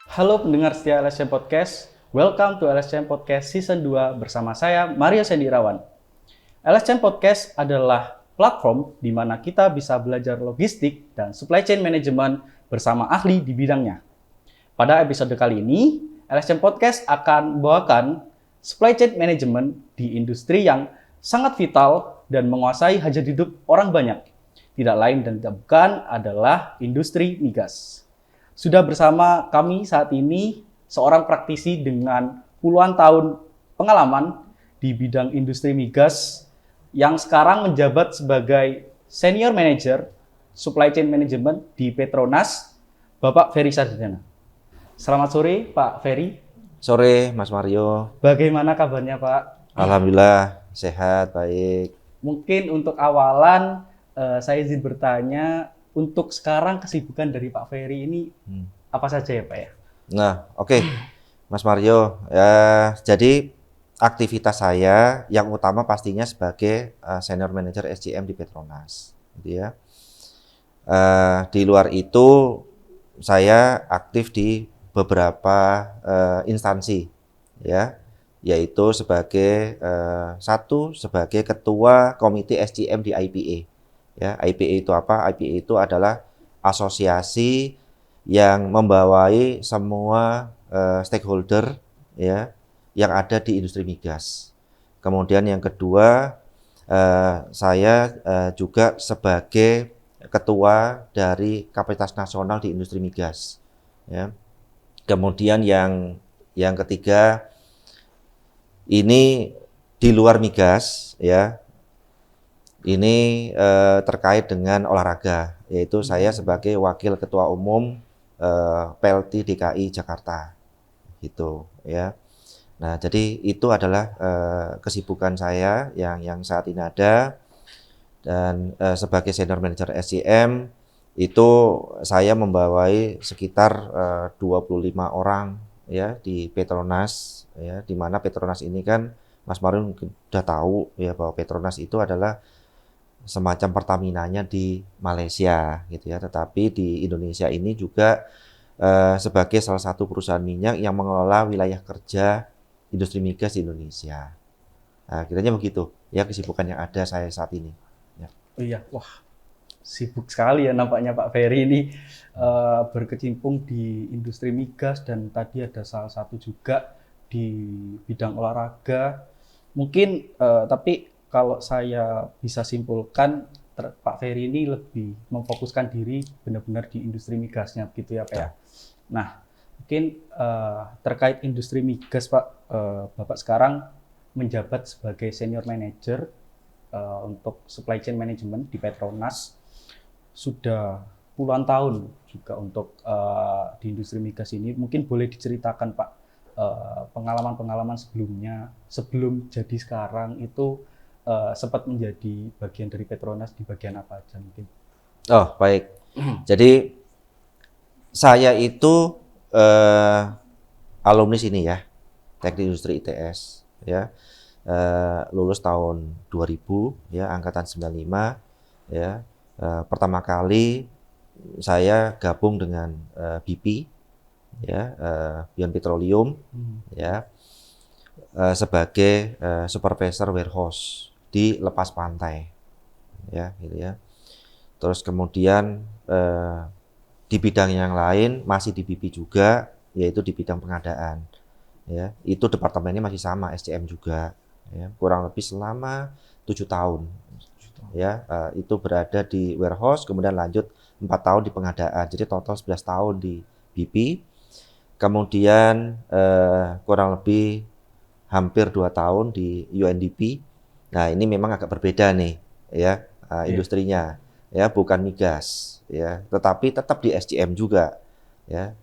Halo pendengar setia LSM Podcast, welcome to LSM Podcast Season 2 bersama saya Mario Sendirawan. LSM Podcast adalah platform di mana kita bisa belajar logistik dan supply chain management bersama ahli di bidangnya. Pada episode kali ini, LSM Podcast akan membawakan supply chain management di industri yang sangat vital dan menguasai hajat hidup orang banyak. Tidak lain dan tidak bukan adalah industri migas. Sudah bersama kami saat ini seorang praktisi dengan puluhan tahun pengalaman di bidang industri migas yang sekarang menjabat sebagai Senior Manager Supply Chain Management di Petronas, Bapak Ferry Sardana. Selamat sore, Pak Ferry. Sore, Mas Mario. Bagaimana kabarnya, Pak? Alhamdulillah sehat, baik. Mungkin untuk awalan, saya izin bertanya, untuk sekarang kesibukan dari Pak Ferry ini apa saja ya, Pak ya? Nah, oke, Mas Mario. Ya, jadi aktivitas saya yang utama pastinya sebagai Senior Manager SCM di Petronas, gitu ya. Di luar itu, saya aktif di beberapa instansi, ya, yaitu sebagai sebagai ketua komite SCM di IPA. Ya, IPA itu apa? IPA itu adalah asosiasi yang membawai semua stakeholder, ya, yang ada di industri migas. Kemudian yang kedua, saya juga sebagai ketua dari Kapasitas Nasional di industri migas. Ya. Kemudian yang ketiga, ini di luar migas, ya. Ini terkait dengan olahraga, yaitu saya sebagai Wakil Ketua Umum PLT DKI Jakarta, gitu ya. Nah, jadi itu adalah kesibukan saya yang saat ini ada, dan sebagai Senior Manager SCM itu saya membawai sekitar 25 orang ya di Petronas, ya, di mana Petronas ini kan Mas Mario sudah tahu ya bahwa Petronas itu adalah semacam Pertamina-nya di Malaysia, gitu ya. Tetapi di Indonesia ini juga sebagai salah satu perusahaan minyak yang mengelola wilayah kerja industri migas di Indonesia. Nah, kiranya begitu ya kesibukan yang ada saya saat ini. Ya. Oh iya, wah sibuk sekali ya nampaknya Pak Ferry ini berkecimpung di industri migas dan tadi ada salah satu juga di bidang olahraga. Mungkin tapi kalau saya bisa simpulkan Pak Ferry ini lebih memfokuskan diri benar-benar di industri migasnya gitu ya Pak ya. Nah, mungkin terkait industri migas Pak, Bapak sekarang menjabat sebagai senior manager untuk supply chain management di Petronas. Sudah puluhan tahun juga untuk di industri migas ini. Mungkin boleh diceritakan Pak pengalaman-pengalaman sebelumnya, sebelum jadi sekarang itu sempat menjadi bagian dari Petronas di bagian apa aja mungkin? Oh, baik. Jadi saya itu alumni sini ya, Teknik Industri ITS ya. Lulus tahun 2000 ya, angkatan 95 ya. Pertama kali saya gabung dengan BP ya, Beyond Petroleum ya, sebagai supervisor warehouse di lepas pantai ya, gitu ya. Terus kemudian di bidang yang lain masih di BP juga, yaitu di bidang pengadaan ya. Itu departemennya masih sama, SCM juga ya, kurang lebih selama 7 tahun ya. Itu berada di warehouse, kemudian lanjut 4 tahun di pengadaan, jadi total 11 tahun di BP. Kemudian kurang lebih hampir 2 tahun di UNDP. Nah, ini memang agak berbeda nih ya, industrinya ya, bukan migas ya, tetapi tetap di SCM juga ya,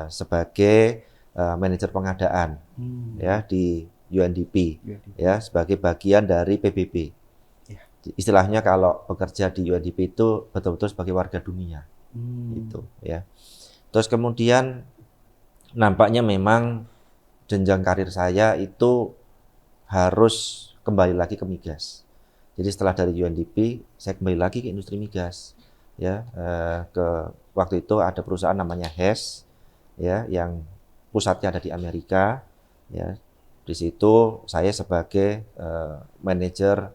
sebagai manajer pengadaan ya di UNDP ya, sebagai bagian dari PBB. Istilahnya kalau bekerja di UNDP itu betul-betul sebagai warga dunia. Gitu ya. Terus kemudian nampaknya memang jenjang karir saya itu harus kembali lagi ke migas. Jadi setelah dari UNDP, saya kembali lagi ke industri migas. Ya, waktu itu ada perusahaan namanya HES, ya, yang pusatnya ada di Amerika, ya. Di situ saya sebagai manajer,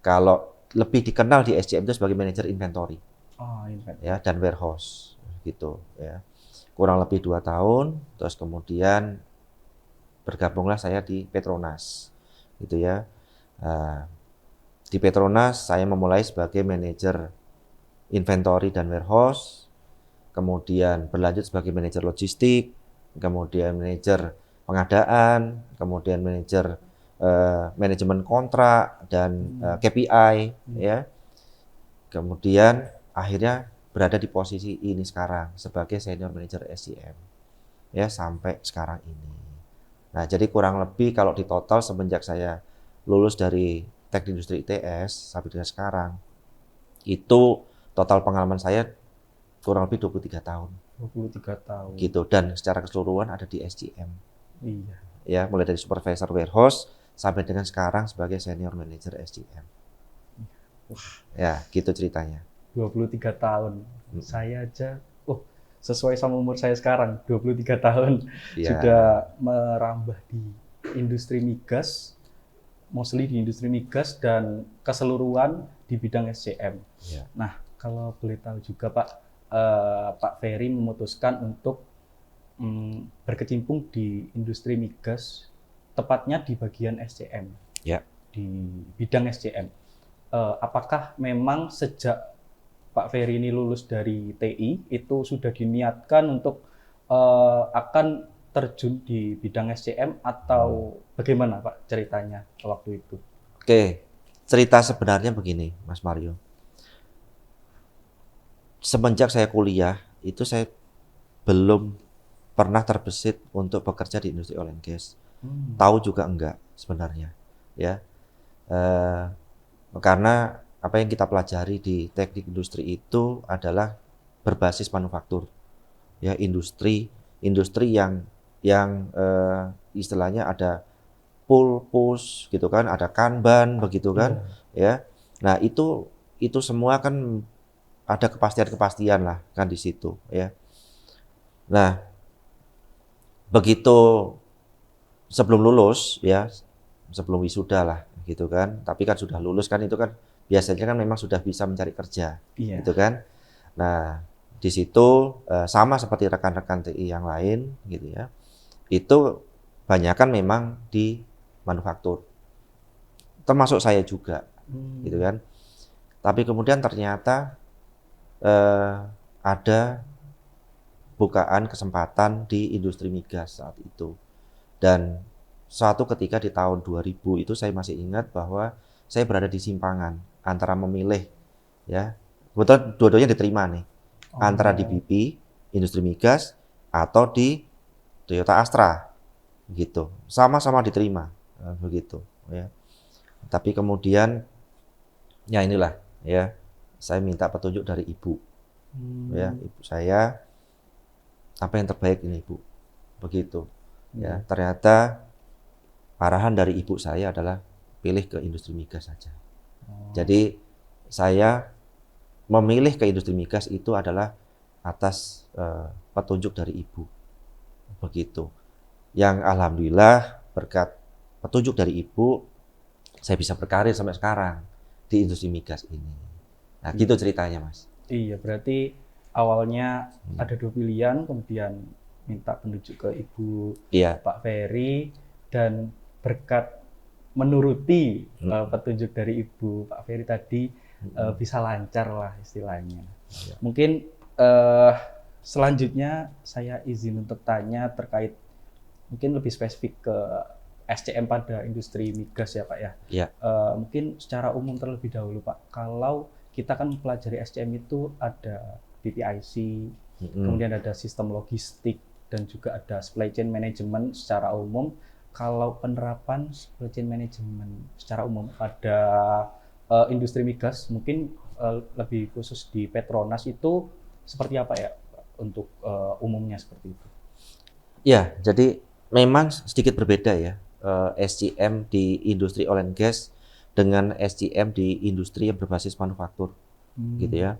kalau lebih dikenal di SCM itu sebagai manajer inventory, Oh, invent. ya, dan warehouse, gitu, ya. Kurang lebih 2 tahun, terus kemudian bergabunglah saya di Petronas, gitu ya. Nah, di Petronas saya memulai sebagai manajer inventory dan warehouse, kemudian berlanjut sebagai manajer logistik, kemudian manajer pengadaan, kemudian manajer manajemen kontrak dan KPI, ya. Kemudian akhirnya berada di posisi ini sekarang sebagai senior manager SCM, ya, sampai sekarang ini. Nah, jadi kurang lebih kalau di total semenjak saya lulus dari Teknik Industri ITS sampai dengan sekarang, itu total pengalaman saya kurang lebih 23 tahun. 23 tahun. Gitu, dan secara keseluruhan ada di SCM. Iya. Ya, mulai dari supervisor warehouse sampai dengan sekarang sebagai senior manager SCM. Ya, gitu ceritanya. 23 tahun. Saya aja, sesuai sama umur saya sekarang, 23 tahun. Ya. Sudah merambah di industri migas, mostly di industri migas dan keseluruhan di bidang SCM. Ya. Nah, kalau boleh tahu juga Pak, Pak Ferry memutuskan untuk berkecimpung di industri migas, tepatnya di bagian SCM, Ya. di bidang SCM. Apakah memang sejak Pak Ferry ini lulus dari TI itu sudah diniatkan untuk akan terjun di bidang SCM atau bagaimana Pak ceritanya waktu itu? Oke, cerita sebenarnya begini, Mas Mario. Semenjak saya kuliah, itu saya belum pernah terbesit untuk bekerja di industri oil and gas. Tahu juga enggak sebenarnya, ya. Karena apa yang kita pelajari di teknik industri itu adalah berbasis manufaktur, ya, industri yang istilahnya ada pull push gitu kan, ada kanban begitu kan, ya. Nah, itu semua kan ada kepastian lah kan di situ, ya. Nah, begitu sebelum lulus, ya, sebelum wisuda lah gitu kan, tapi kan sudah lulus kan, itu kan biasanya kan memang sudah bisa mencari kerja, gitu kan. Nah, di situ sama seperti rekan-rekan TI yang lain gitu ya, itu banyakan memang di manufaktur, termasuk saya juga, gitu kan. Tapi kemudian ternyata ada bukaan kesempatan di industri migas saat itu. Dan suatu ketika di tahun 2000 itu saya masih ingat bahwa saya berada di simpangan antara memilih, ya, kebetulan dua-duanya diterima nih, antara di BP, industri migas, atau di Toyota Astra, gitu. Sama-sama diterima, begitu, ya. Tapi kemudian, ya inilah, ya, saya minta petunjuk dari ibu, ya, ibu saya, apa yang terbaik ini ibu, begitu. Ya, ternyata arahan dari ibu saya adalah pilih ke industri migas saja. Jadi saya memilih ke industri migas itu adalah atas petunjuk dari ibu, begitu. Yang alhamdulillah berkat petunjuk dari ibu, saya bisa berkarir sampai sekarang di industri migas ini. Nah, gitu ceritanya, Mas. Iya, berarti awalnya ada dua pilihan, kemudian minta penunjuk ke ibu Pak Ferry, dan berkat menuruti petunjuk dari ibu Pak Ferry tadi bisa lancar lah istilahnya. Mungkin selanjutnya saya izin untuk tanya terkait mungkin lebih spesifik ke SCM pada industri migas ya Pak ya. Mungkin secara umum terlebih dahulu Pak, kalau kita kan mempelajari SCM itu ada PPIC, kemudian ada sistem logistik, dan juga ada supply chain management secara umum. Kalau penerapan supply chain management secara umum pada industri migas, mungkin lebih khusus di Petronas itu seperti apa ya untuk umumnya seperti itu? Ya, jadi memang sedikit berbeda ya SCM di industri oil and gas dengan SCM di industri yang berbasis manufaktur, gitu ya.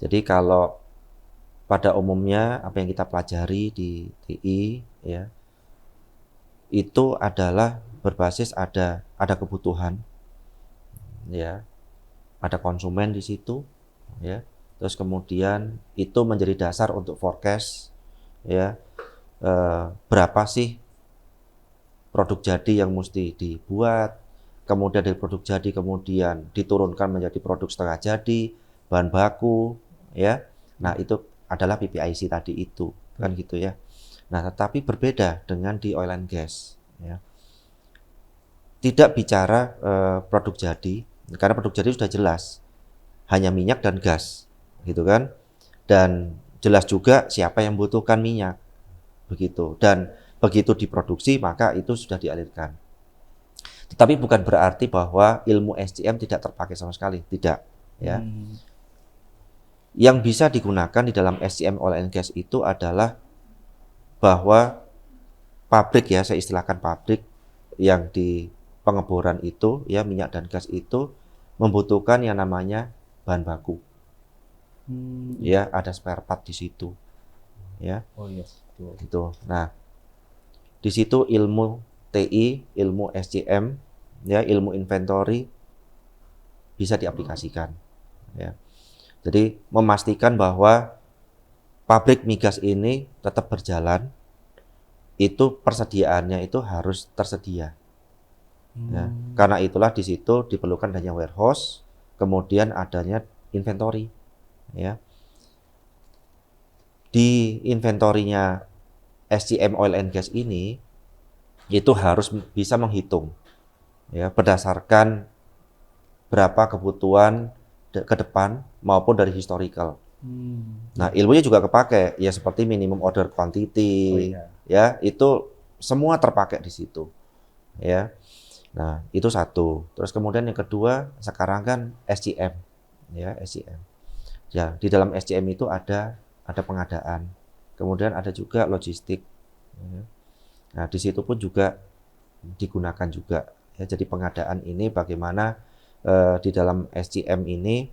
Jadi kalau pada umumnya apa yang kita pelajari di TI ya, itu adalah berbasis ada kebutuhan ya, ada konsumen di situ ya. Terus kemudian itu menjadi dasar untuk forecast ya, berapa sih produk jadi yang mesti dibuat, kemudian dari produk jadi kemudian diturunkan menjadi produk setengah jadi, bahan baku ya. Nah, itu adalah PPIC tadi itu kan gitu ya. Nah, tetapi berbeda dengan di oil and gas ya. Tidak bicara produk jadi, karena produk jadi sudah jelas, hanya minyak dan gas gitu kan. Dan jelas juga siapa yang membutuhkan minyak begitu, dan begitu diproduksi maka itu sudah dialirkan. Tetapi bukan berarti bahwa ilmu SCM tidak terpakai sama sekali, tidak ya. Yang bisa digunakan di dalam SCM oil and gas itu adalah bahwa pabrik ya, saya istilahkan pabrik yang di pengeboran itu ya, minyak dan gas itu membutuhkan yang namanya bahan baku. Ya, ada spare part di situ. Ya. Oh iya, betul. Gitu. Nah, di situ ilmu TI, ilmu SCM, ya, ilmu inventory bisa diaplikasikan. Ya. Jadi memastikan bahwa pabrik migas ini tetap berjalan, itu persediaannya itu harus tersedia. Ya. Karena itulah di situ diperlukan adanya warehouse, kemudian adanya inventory. Ya. Di inventorinya SCM oil and gas ini itu harus bisa menghitung ya, berdasarkan berapa kebutuhan ke depan maupun dari historical. Nah, ilmunya juga kepake ya, seperti minimum order quantity ya, itu semua terpakai di situ ya. Nah, itu satu. Terus kemudian yang kedua, sekarang kan SCM ya, SCM. Ya, di dalam SCM itu ada pengadaan. Kemudian ada juga logistik. Ya. Nah, di situ pun juga digunakan juga ya. Jadi pengadaan ini bagaimana di dalam SCM ini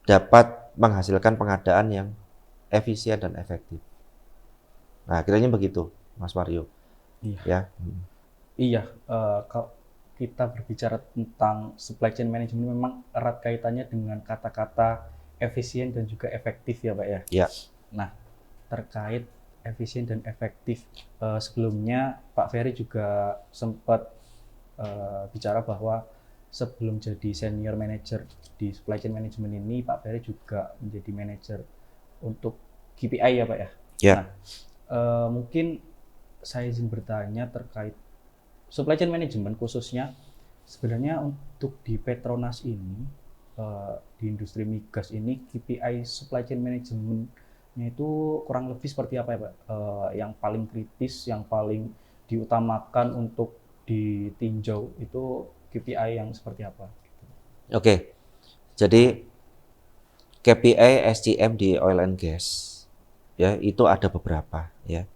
dapat menghasilkan pengadaan yang efisien dan efektif. Nah, kiranya begitu, Mas Mario. Iya. Ya. Iya, kalau kita berbicara tentang supply chain management memang erat kaitannya dengan kata-kata efisien dan juga efektif ya Pak ya. Ya. Nah, terkait efisien dan efektif, sebelumnya Pak Ferry juga sempat bicara bahwa sebelum jadi senior manager di supply chain management ini, Pak Ferry juga menjadi manager untuk KPI ya Pak ya. Ya. Nah, mungkin saya izin bertanya terkait supply chain management khususnya, sebenarnya untuk di Petronas ini, di industri migas ini, KPI supply chain managementnya itu kurang lebih seperti apa ya Pak? Yang paling kritis, yang paling diutamakan untuk ditinjau itu KPI yang seperti apa? Oke. Jadi KPI SCM di oil and gas ya, itu ada beberapa ya.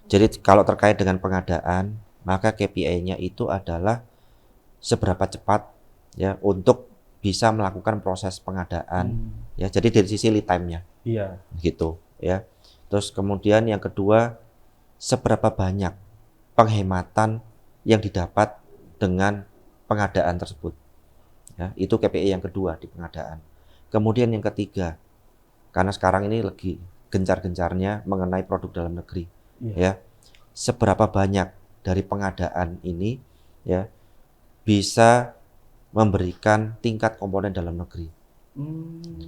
Jadi kalau terkait dengan pengadaan, maka KPI-nya itu adalah seberapa cepat ya untuk bisa melakukan proses pengadaan ya. Jadi dari sisi lead time-nya. Iya. Gitu ya. Terus kemudian yang kedua, seberapa banyak penghematan yang didapat dengan pengadaan tersebut. Ya, itu KPI yang kedua di pengadaan. Kemudian yang ketiga, karena sekarang ini lagi gencar-gencarnya mengenai produk dalam negeri. Ya. Seberapa banyak dari pengadaan ini ya bisa memberikan tingkat komponen dalam negeri.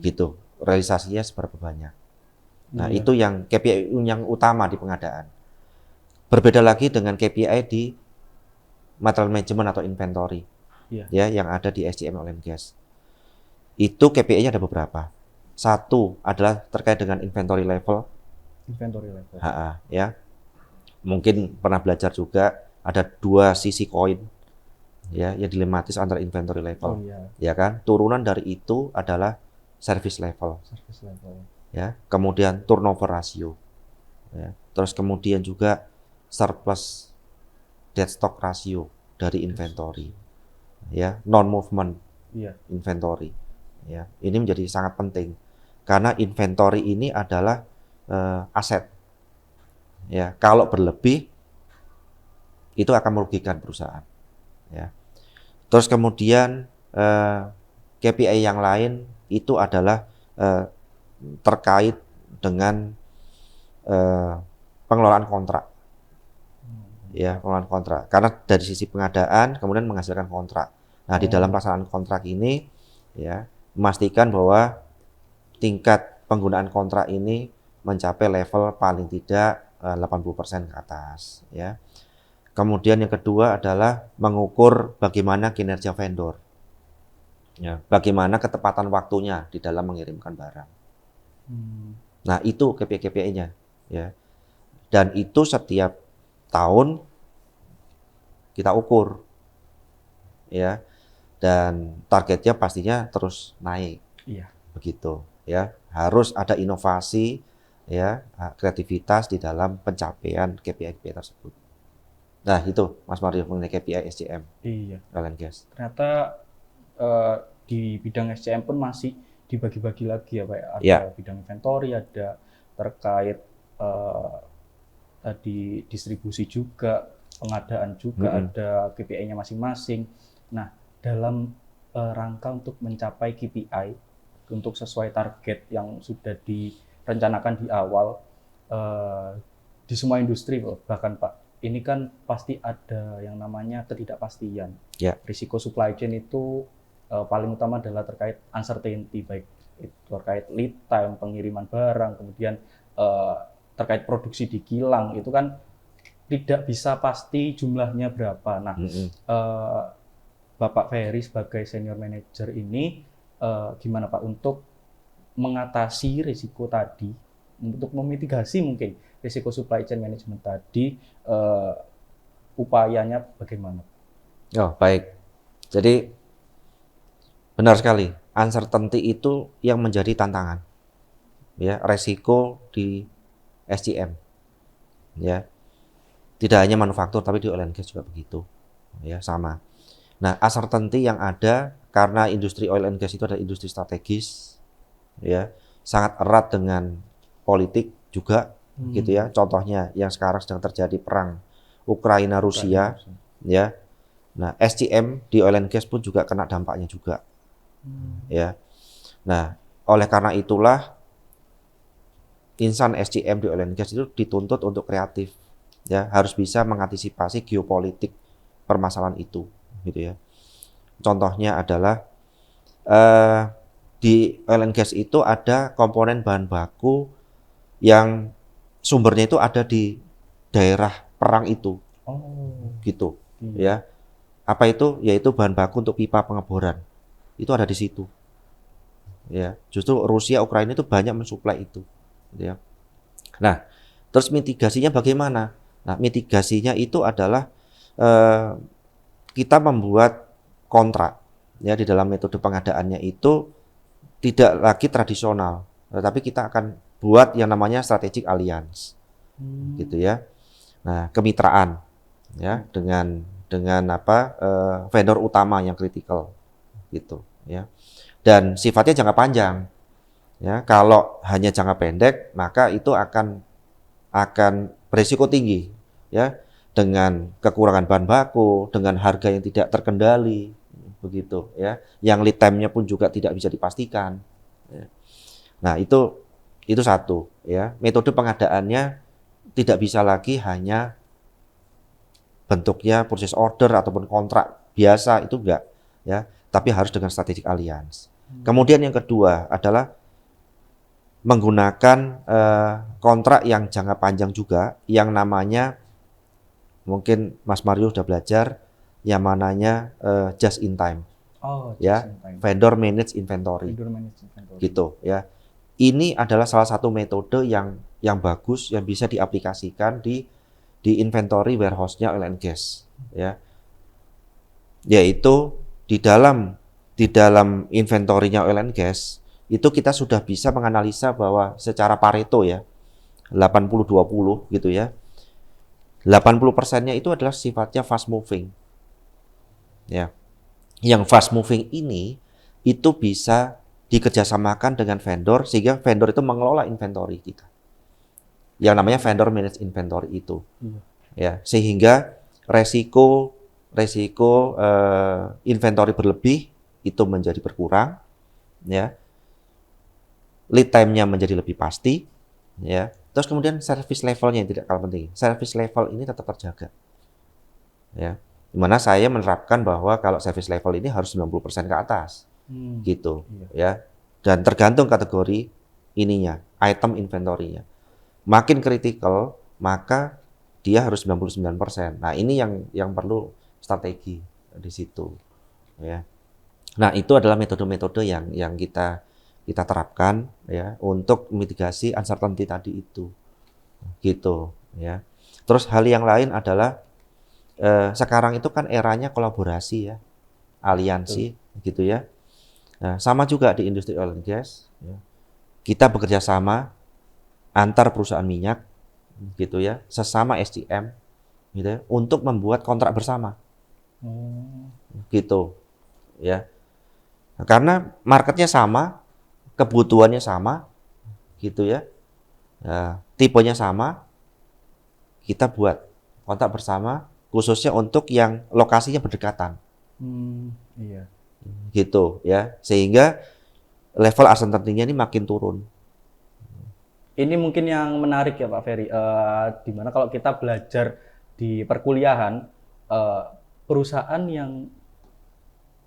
Gitu. Realisasinya seberapa banyak. Nah, itu yang KPI yang utama di pengadaan. Berbeda lagi dengan KPI di material management atau inventory. Ya, yang ada di SCM oil and gas. Itu KPI-nya ada beberapa. Satu adalah terkait dengan inventory level. Inventory level. Ya. Mungkin pernah belajar juga ada dua sisi koin ya, yang dilematis antara inventory level. Ya kan? Turunan dari itu adalah service level. Ya. Kemudian turnover ratio. Ya. Terus kemudian juga surplus dead stock ratio dari inventory. Ya, non movement inventory. Ya. Ini menjadi sangat penting Karena inventory ini adalah aset. Ya, kalau berlebih itu akan merugikan perusahaan. Ya. Terus kemudian KPI yang lain itu adalah terkait dengan pengelolaan kontrak. Ya, pengelolaan kontrak. Karena dari sisi pengadaan kemudian menghasilkan kontrak. Nah, di dalam pelaksanaan kontrak ini ya, memastikan bahwa tingkat penggunaan kontrak ini mencapai level paling tidak 80% ke atas ya. Kemudian yang kedua adalah mengukur bagaimana kinerja vendor. Ya, bagaimana ketepatan waktunya di dalam mengirimkan barang. Nah, itu KPI-KPI-nya ya. Dan itu setiap tahun kita ukur. Ya. Dan targetnya pastinya terus naik. Iya. Begitu ya. Harus ada inovasi ya, kreativitas di dalam pencapaian KPI-KPI tersebut. Nah, itu Mas Mario mengenai KPI SCM. Iya. Oil and gas. Ternyata di bidang SCM pun masih dibagi-bagi lagi ya Pak. Ada bidang inventory, ada terkait tadi distribusi juga, pengadaan juga, ada KPI-nya masing-masing. Nah, dalam rangka untuk mencapai KPI, untuk sesuai target yang sudah direncanakan di awal, di semua industri bahkan Pak, ini kan pasti ada yang namanya ketidakpastian. Ya. Risiko supply chain itu paling utama adalah terkait uncertainty, baik itu terkait lead time, pengiriman barang, kemudian terkait produksi di kilang, itu kan tidak bisa pasti jumlahnya berapa. Nah, Bapak Ferry sebagai senior manager ini gimana Pak untuk mengatasi risiko tadi, untuk memitigasi mungkin risiko supply chain management tadi, upayanya bagaimana? Oh, baik. Jadi benar sekali, uncertainty itu yang menjadi tantangan. Ya, resiko di SCM. Ya. Tidak hanya manufaktur tapi di oil and gas juga begitu. Ya, sama. Nah, uncertainty yang ada karena industri oil and gas itu adalah industri strategis, ya, sangat erat dengan politik juga, gitu ya. Contohnya yang sekarang sedang terjadi perang Ukraina Rusia, ya. Nah, SCM di oil and gas pun juga kena dampaknya juga, ya. Nah, oleh karena itulah insan SCM di oil and gas itu dituntut untuk kreatif, ya, harus bisa mengantisipasi geopolitik permasalahan itu, gitu ya. Contohnya adalah di oil and gas itu ada komponen bahan baku yang sumbernya itu ada di daerah perang itu, gitu, ya. Apa itu? Yaitu bahan baku untuk pipa pengeboran, itu ada di situ, ya. Justru Rusia, Ukraina itu banyak mensuplai itu, gitu ya. Nah, terus mitigasinya bagaimana? Nah, mitigasinya itu adalah kita membuat kontrak, ya, di dalam metode pengadaannya itu tidak lagi tradisional, tetapi kita akan buat yang namanya strategic alliance, gitu ya. Nah, kemitraan, ya, dengan vendor utama yang kritikal, gitu, ya. Dan sifatnya jangka panjang, ya. Kalau hanya jangka pendek, maka itu akan berisiko tinggi, ya, dengan kekurangan bahan baku, dengan harga yang tidak terkendali, begitu, ya. Yang lead time-nya pun juga tidak bisa dipastikan. Ya. Nah, itu satu, ya. Metode pengadaannya tidak bisa lagi hanya bentuknya purchase order ataupun kontrak biasa, itu enggak, ya, tapi harus dengan strategic alliance. Kemudian yang kedua adalah menggunakan kontrak yang jangka panjang juga, yang namanya, mungkin Mas Mario sudah belajar, yang mananya just in time, ya, vendor manage inventory, gitu, ya. Ini adalah salah satu metode yang bagus, yang bisa diaplikasikan di inventory warehouse-nya oil and gas, ya. Yaitu di dalam inventory-nya oil and gas itu kita sudah bisa menganalisa bahwa secara Pareto, ya, 80-20 gitu, ya. 80%-nya itu adalah sifatnya fast moving. Ya. Yang fast moving ini itu bisa dikerjasamakan dengan vendor sehingga vendor itu mengelola inventory kita. Yang namanya vendor manage inventory itu. Ya, sehingga resiko inventory berlebih itu menjadi berkurang, ya. Lead time-nya menjadi lebih pasti, ya. Terus kemudian service level-nya yang tidak kalah penting. Service level ini tetap terjaga. Ya. Dimana saya menerapkan bahwa kalau service level ini harus 90% ke atas. Gitu, ya. Dan tergantung kategori ininya, item inventory-nya. Makin kritikal, maka dia harus 99%. Nah, ini yang perlu strategi di situ, ya. Nah, itu adalah metode-metode yang kita terapkan, ya, untuk mitigasi uncertainty tadi itu. Gitu, ya. Terus hal yang lain adalah sekarang itu kan eranya kolaborasi, ya. Aliansi, gitu, ya. Nah, sama juga di industri oil and gas, ya. Kita bekerja sama antar perusahaan minyak, gitu, ya, sesama SDM, gitu, ya, untuk membuat kontrak bersama. Gitu, ya. Nah, karena marketnya sama, kebutuhannya sama, gitu, ya. Nah, tipenya sama, kita buat kontrak bersama khususnya untuk yang lokasinya berdekatan. Iya. Gitu, ya. Sehingga level uncertainty-nya ini makin turun. Ini mungkin yang menarik ya Pak Ferry, di mana kalau kita belajar di perkuliahan, perusahaan yang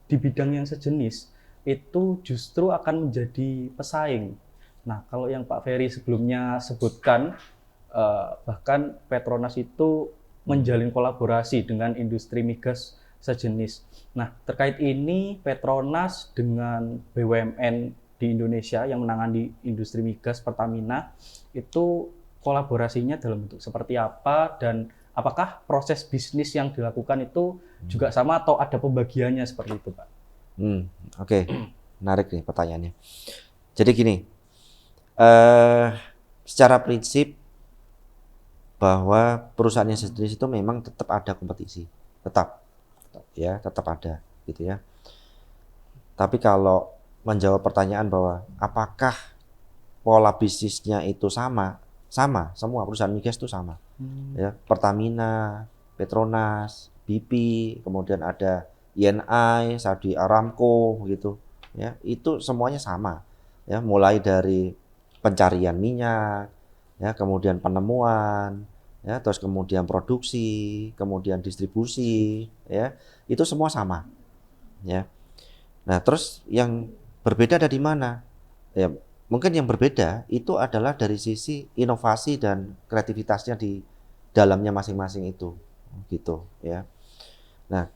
di bidang yang sejenis itu justru akan menjadi pesaing. Nah, kalau yang Pak Ferry sebelumnya sebutkan, bahkan Petronas itu menjalin kolaborasi dengan industri migas sejenis. Nah, terkait ini Petronas dengan BUMN di Indonesia yang menangani industri migas Pertamina itu kolaborasinya dalam bentuk seperti apa dan apakah proses bisnis yang dilakukan itu juga sama atau ada pembagiannya seperti itu, Pak? Oke. Menarik nih pertanyaannya. Jadi gini, secara prinsip bahwa perusahaan yang sejenis itu memang tetap ada kompetisi, tetap ada, gitu, ya. Tapi kalau menjawab pertanyaan bahwa apakah pola bisnisnya itu sama semua perusahaan migas itu sama, ya. Pertamina, Petronas, BP, kemudian ada ENI, Saudi Aramco, gitu, ya. Itu semuanya sama, ya. Mulai dari pencarian minyak, ya, kemudian penemuan, ya, terus kemudian produksi, kemudian distribusi, ya, itu semua sama, ya. Nah, terus yang berbeda ada di mana? Ya, mungkin yang berbeda itu adalah dari sisi inovasi dan kreativitasnya di dalamnya masing-masing itu, gitu, ya. Nah,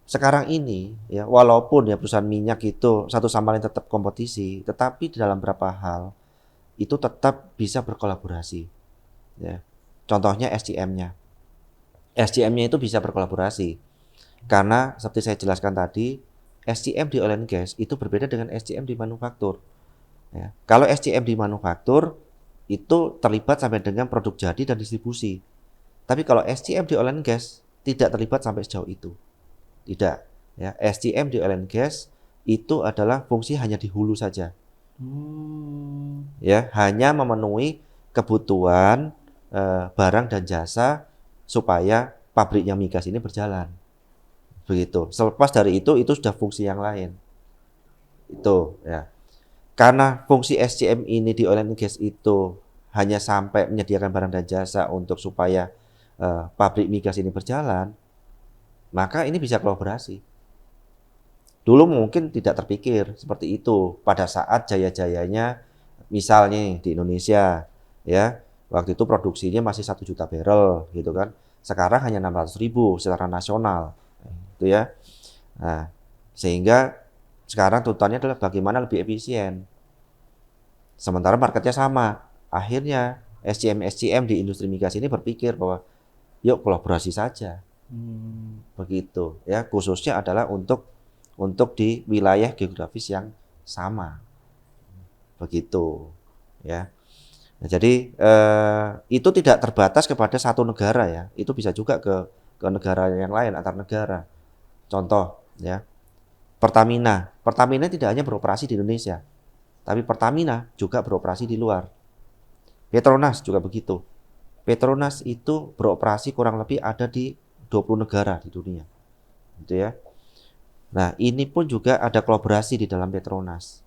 sekarang ini, ya, walaupun ya perusahaan minyak itu satu sama lain tetap kompetisi, tetapi di dalam beberapa hal itu tetap bisa berkolaborasi, ya. Contohnya SDM-nya. SDM-nya itu bisa berkolaborasi. Karena seperti saya jelaskan tadi, SDM di oil and gas itu berbeda dengan SDM di manufaktur. Ya. Kalau SDM di manufaktur itu terlibat sampai dengan produk jadi dan distribusi. Tapi kalau SDM di oil and gas tidak terlibat sampai sejauh itu. Tidak. Ya. SDM di oil and gas itu adalah fungsi hanya di hulu saja. Ya, hanya memenuhi kebutuhan barang dan jasa supaya pabriknya migas ini berjalan. Begitu. Selepas dari itu sudah fungsi yang lain. Itu, ya. Karena fungsi SCM ini di oil and gas itu hanya sampai menyediakan barang dan jasa untuk supaya pabrik migas ini berjalan, maka ini bisa kolaborasi. Dulu mungkin tidak terpikir seperti itu pada saat jaya-jayanya misalnya di Indonesia, ya. Waktu itu produksinya masih 1 juta barrel, gitu kan. Sekarang hanya 600.000 secara nasional. Itu, ya. Nah, sehingga sekarang tuntutannya adalah bagaimana lebih efisien. Sementara marketnya sama. Akhirnya SCM di industri migas ini berpikir bahwa yuk kolaborasi saja. Begitu, ya. Khususnya adalah untuk di wilayah geografis yang sama. Begitu, ya. Nah, jadi itu tidak terbatas kepada satu negara, ya. Itu bisa juga ke negara yang lain, antar negara. Contoh, ya. Pertamina tidak hanya beroperasi di Indonesia. tapi Pertamina juga beroperasi di luar. Petronas juga begitu. Petronas itu beroperasi kurang lebih ada di 20 negara di dunia. Gitu ya. Nah, ini pun juga ada kolaborasi di dalam Petronas.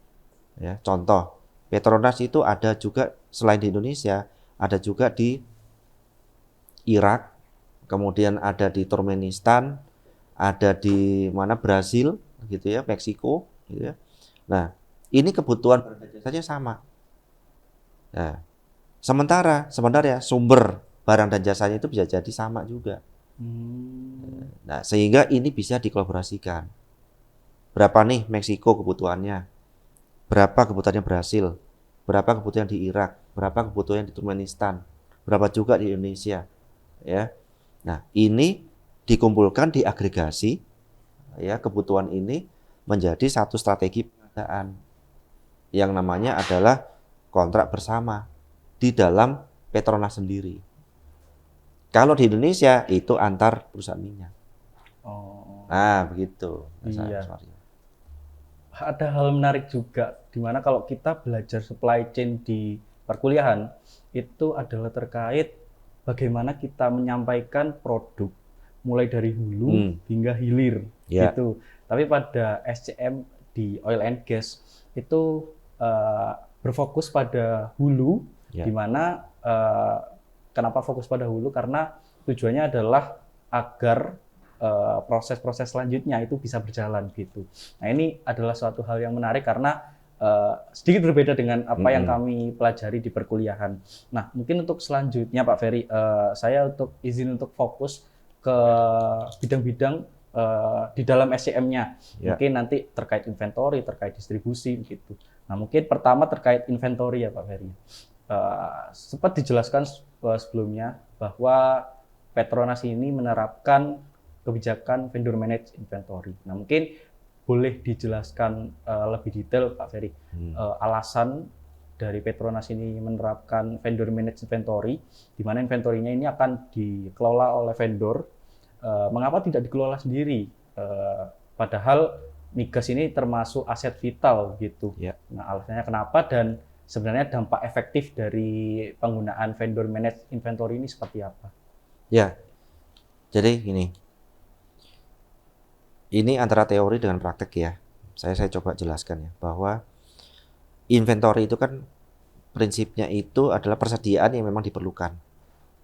Ya, contoh, Petronas itu ada juga selain di Indonesia, ada juga di Irak, kemudian ada di Turkmenistan, ada di mana Brasil, gitu ya, Meksiko, gitu ya. Nah, ini kebutuhan barang dan jasanya sama. Nah, sementara ya sumber barang dan jasanya itu bisa jadi sama juga. Nah, sehingga ini bisa dikolaborasikan. Berapa nih Meksiko kebutuhannya? Berapa kebutuhannya Brasil? Berapa kebutuhan di Irak? Berapa kebutuhan di Turkmenistan? Berapa juga di Indonesia? Ya. Nah, ini dikumpulkan, diagregasi, ya, kebutuhan ini menjadi satu strategi pengadaan yang namanya adalah kontrak bersama di dalam Petronas sendiri. Kalau di Indonesia itu antar perusahaan minyak. Oh. Nah, begitu. Iya. Ada hal menarik juga, di mana kalau kita belajar supply chain di perkuliahan, itu adalah terkait bagaimana kita menyampaikan produk mulai dari hulu hingga hilir, gitu. Tapi pada SCM di oil and gas itu berfokus pada hulu, di mana kenapa fokus pada hulu? Karena tujuannya adalah agar proses-proses selanjutnya itu bisa berjalan gitu. Nah, ini adalah suatu hal yang menarik karena sedikit berbeda dengan apa yang kami pelajari di perkuliahan. Nah, mungkin untuk selanjutnya Pak Ferry, saya izin untuk fokus ke bidang-bidang di dalam SCM-nya. Mungkin nanti terkait inventory, terkait distribusi gitu. Nah, mungkin pertama terkait inventory ya Pak Ferry. Sempat dijelaskan sebelumnya bahwa Petronas ini menerapkan kebijakan vendor manage inventory. Nah, mungkin boleh dijelaskan lebih detail Pak Ferry, alasan dari Petronas ini menerapkan vendor manage inventory, di mana inventory-nya ini akan dikelola oleh vendor. Mengapa tidak dikelola sendiri? Padahal migas ini termasuk aset vital gitu. Nah, alasannya kenapa dan sebenarnya dampak efektif dari penggunaan vendor manage inventory ini seperti apa? Ya, jadi ini antara teori dengan praktek ya. Saya coba jelaskan ya, bahwa inventory itu kan prinsipnya itu adalah persediaan yang memang diperlukan,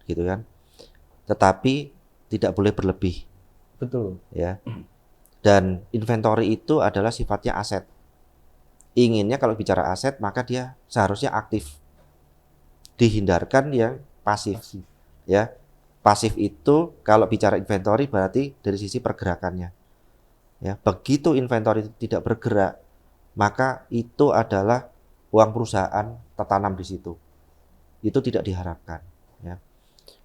gitu kan. Tetapi tidak boleh berlebih. Betul. Ya. Dan inventory itu adalah sifatnya aset. Inginnya kalau bicara aset, maka dia seharusnya aktif. Dihindarkan yang pasif. Ya. Pasif itu kalau bicara inventory berarti dari sisi pergerakannya. Ya, begitu inventory tidak bergerak, maka itu adalah uang perusahaan tertanam di situ. Itu tidak diharapkan. Ya.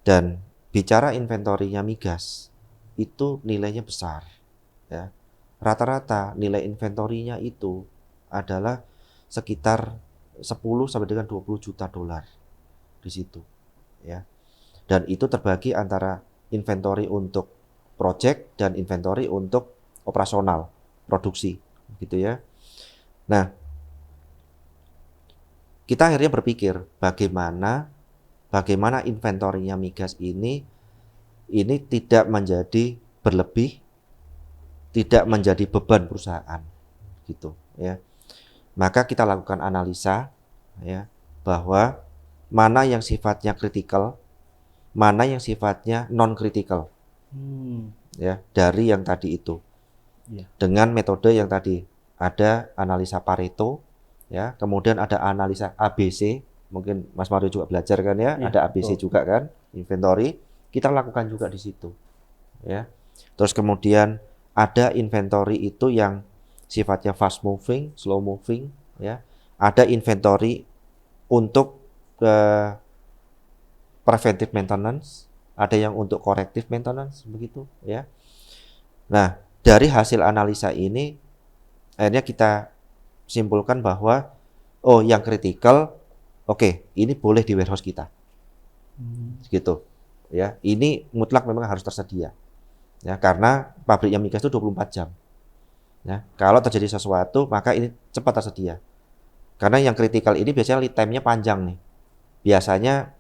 Dan bicara inventory-nya migas, itu nilainya besar. Ya. Rata-rata nilai inventory-nya itu adalah sekitar 10 sampai dengan 20 juta dolar di situ. Ya. Dan itu terbagi antara inventory untuk project dan inventory untuk operasional, produksi, gitu ya. Nah, kita akhirnya berpikir bagaimana inventory-nya migas ini tidak menjadi berlebih, tidak menjadi beban perusahaan, gitu ya. Maka kita lakukan analisa ya, bahwa mana yang sifatnya kritikal, mana yang sifatnya non kritikal. Ya, dari yang tadi itu. Dengan metode yang tadi ada analisa Pareto, ya, kemudian ada analisa ABC, mungkin Mas Mario juga belajar kan ya, ada ABC juga kan, inventory, kita lakukan juga di situ, ya. Terus kemudian ada inventory itu yang sifatnya fast moving, slow moving, ya. Ada inventory untuk preventive maintenance, ada yang untuk corrective maintenance, begitu, ya. Nah, dari hasil analisa ini, akhirnya kita simpulkan bahwa, oh yang kritikal, oke, ini boleh di warehouse kita. Gitu. Ya, ini mutlak memang harus tersedia. Ya, karena pabriknya migas itu 24 jam. Ya, kalau terjadi sesuatu, maka ini cepat tersedia. Karena yang kritikal ini biasanya lead time-nya panjang nih. Biasanya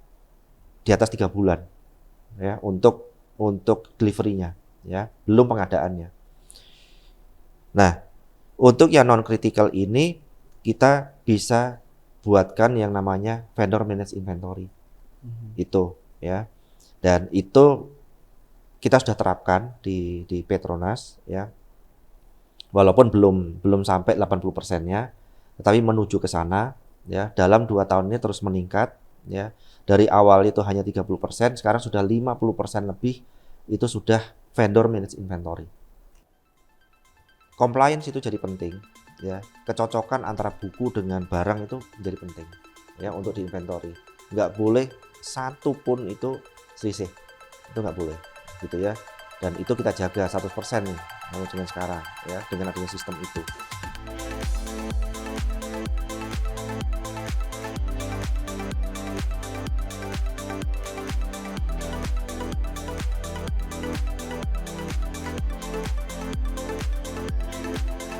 di atas 3 bulan ya untuk delivery-nya ya, belum pengadaannya. Nah, untuk yang non kritikal ini kita bisa buatkan yang namanya vendor manage inventory. Itu ya. Dan itu kita sudah terapkan di Petronas ya. Walaupun belum sampai 80%-nya, tetapi menuju ke sana ya. Dalam 2 tahun ini terus meningkat ya. Dari awal itu hanya 30%, sekarang sudah 50% lebih itu sudah vendor manage inventory. Compliance itu jadi penting ya. Kecocokan antara buku dengan barang itu menjadi penting ya untuk di inventory. Nggak boleh satu pun itu selisih. Itu nggak boleh gitu ya. Dan itu kita jaga 100% nih dengan sekarang ya, dengan adanya sistem itu.